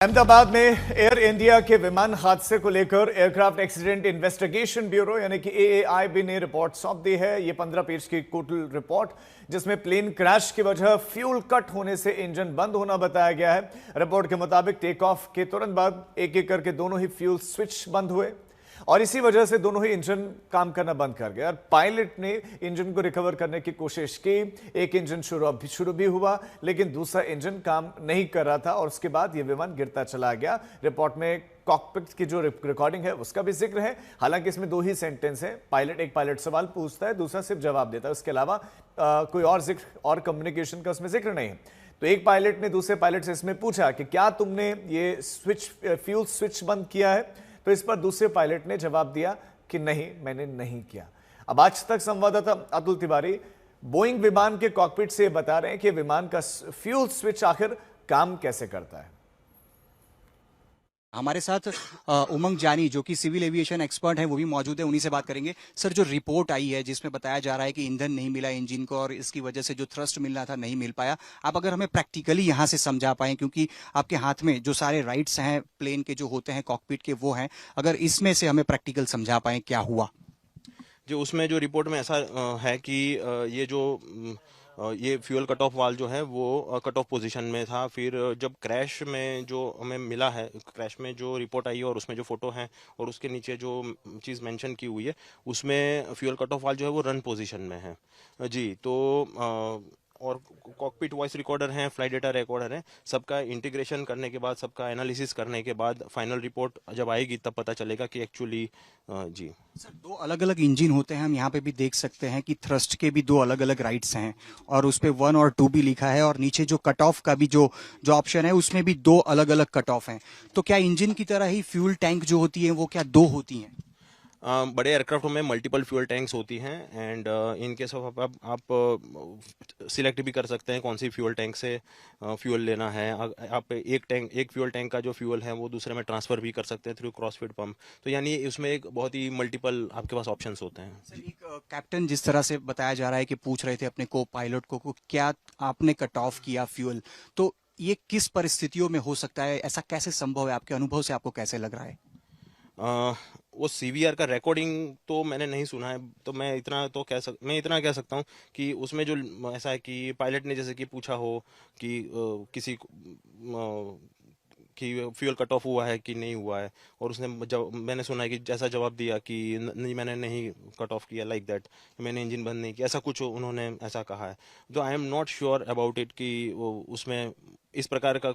अहमदाबाद में air India के विमान हादसे को लेकर एयरक्राफ्ट एक्सीडेंट इन्वेस्टिगेशन ब्यूरो यानी कि एएआईबी ने रिपोर्ट सौंप दी है। ये 15 पेज की टोटल रिपोर्ट, जिसमें प्लेन क्रैश की वजह फ्यूल कट होने से इंजन बंद होना बताया गया है। रिपोर्ट के मुताबिक टेक ऑफ के तुरंत बाद एक एक करके दोनों ही फ्यूल स्विच बंद हुए और इसी वजह से दोनों ही इंजन काम करना बंद कर गया और पायलट ने इंजन को रिकवर करने की कोशिश की। एक इंजन शुरू भी हुआ, लेकिन दूसरा इंजन काम नहीं कर रहा था और उसके बाद यह विमान गिरता चला गया। रिपोर्ट में कॉकपिट की जो रिकॉर्डिंग है उसका भी जिक्र है। हालांकि इसमें दो ही सेंटेंस है। एक पायलट सवाल पूछता है, दूसरा सिर्फ जवाब देता है। उसके अलावा कोई और जिक्र और कम्युनिकेशन का उसमें जिक्र नहीं है। तो एक पायलट ने दूसरे पायलट से इसमें पूछा कि क्या तुमने ये फ्यूल स्विच बंद किया है, तो इस पर दूसरे पायलट ने जवाब दिया कि नहीं, मैंने नहीं किया। अब आज तक संवाददाता अतुल तिवारी बोइंग विमान के कॉकपिट से बता रहे हैं कि विमान का फ्यूल स्विच आखिर काम कैसे करता है। हमारे साथ उमंग जानी, जो कि सिविल एविएशन एक्सपर्ट है, वो भी मौजूद है। उन्हीं से बात करेंगे। सर, जो रिपोर्ट आई है जिसमें बताया जा रहा है कि ईंधन नहीं मिला इंजन को और इसकी वजह से जो थ्रस्ट मिलना था नहीं मिल पाया, आप अगर हमें प्रैक्टिकली यहाँ से समझा पाएं, क्योंकि आपके हाथ में जो सारे राइट्स हैं प्लेन के जो होते हैं कॉकपिट के वो हैं, अगर इसमें से हमें प्रैक्टिकल समझा पाएं क्या हुआ। जो उसमें जो रिपोर्ट में ऐसा है कि ये फ्यूल कट ऑफ वाल जो है वो कट ऑफ पोजीशन में था। फिर जब क्रैश में जो हमें मिला है, क्रैश में जो रिपोर्ट आई है और उसमें जो फोटो है और उसके नीचे जो चीज़ मेंशन की हुई है, उसमें फ्यूल कट ऑफ वाल जो है वो रन पोजीशन में है जी। तो और कॉकपिट वॉइस रिकॉर्डर हैं, फ्लाइट डेटा रिकॉर्डर हैं, सबका इंटीग्रेशन करने के बाद, सबका एनालिसिस करने के बाद फाइनल रिपोर्ट जब आएगी तब पता चलेगा कि एक्चुअली जी। सर, दो अलग अलग इंजन होते हैं, हम यहाँ पे भी देख सकते हैं कि थ्रस्ट के भी दो अलग अलग राइट्स हैं और उस पे 1 और 2 भी लिखा है और नीचे जो कट ऑफ का भी जो ऑप्शन है उसमें भी दो अलग अलग कट ऑफ हैं। तो क्या इंजन की तरह ही फ्यूल टैंक जो होती है वो क्या दो होती हैं? बड़े एयरक्राफ्ट में मल्टीपल फ्यूल टैंक्स होती हैं एंड इन केस ऑफ आप सिलेक्ट भी कर सकते हैं कौन सी फ्यूल टैंक से फ्यूल लेना है। आप एक फ्यूल टैंक का जो फ्यूल है वो दूसरे में ट्रांसफ़र भी कर सकते हैं थ्रू क्रॉसफीड पंप। तो यानी उसमें एक बहुत ही मल्टीपल आपके पास ऑप्शंस होते हैं। सर, एक कैप्टन जिस तरह से बताया जा रहा है कि पूछ रहे थे अपने को पायलट को क्या आपने कट ऑफ किया फ्यूल, तो ये किस परिस्थितियों में हो सकता है, ऐसा कैसे संभव है? आपके अनुभव से आपको कैसे लग रहा है? वो सीवीआर का रिकॉर्डिंग तो मैंने नहीं सुना है, तो मैं इतना कह सकता हूँ कि उसमें जो ऐसा है कि पायलट ने जैसे कि पूछा हो कि किसी कि फ्यूल कट ऑफ हुआ है कि नहीं हुआ है, और उसने मैंने सुना है कि जैसा जवाब दिया कि नहीं, मैंने नहीं कट ऑफ किया, लाइक दैट, मैंने इंजन बंद नहीं किया, ऐसा कुछ उन्होंने ऐसा कहा है। तो I am not sure about it कि उसमें इस प्रकार का कोई